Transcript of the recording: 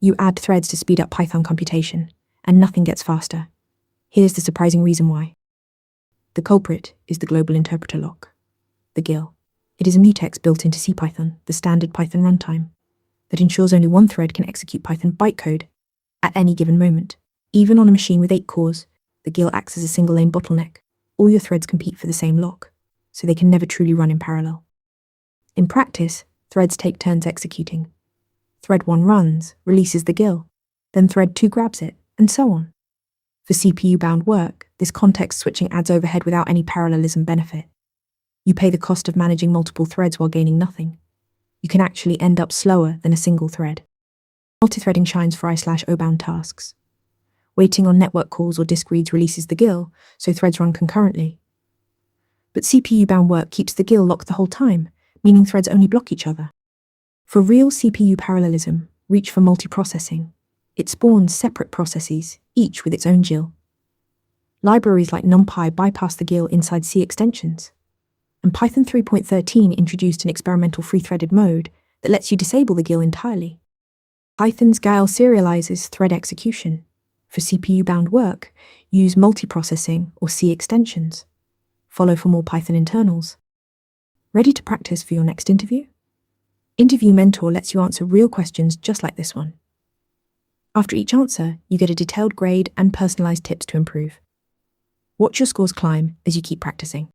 You add threads to speed up Python computation, and nothing gets faster. Here's the surprising reason why. The culprit is the global interpreter lock, the GIL. It is a mutex built into CPython, the standard Python runtime, that ensures only one thread can execute Python bytecode at any given moment. Even on a machine with 8 cores, the GIL acts as a single-lane bottleneck. All your threads compete for the same lock, so they can never truly run in parallel. In practice, threads take turns executing. Thread 1 runs, releases the GIL, then thread 2 grabs it, and so on. For CPU-bound work, this context switching adds overhead without any parallelism benefit. You pay the cost of managing multiple threads while gaining nothing. You can actually end up slower than a single thread. Multithreading shines for I/O-bound tasks. Waiting on network calls or disk reads releases the GIL, so threads run concurrently. But CPU-bound work keeps the GIL locked the whole time, meaning threads only block each other. For real CPU parallelism, reach for multiprocessing. It spawns separate processes, each with its own GIL. Libraries like NumPy bypass the GIL inside C extensions. And Python 3.13 introduced an experimental free-threaded mode that lets you disable the GIL entirely. Python's GIL serializes thread execution. For CPU-bound work, use multiprocessing or C extensions. Follow for more Python internals. Ready to practice for your next interview? Interview Mentor lets you answer real questions just like this one. After each answer, you get a detailed grade and personalized tips to improve. Watch your scores climb as you keep practicing.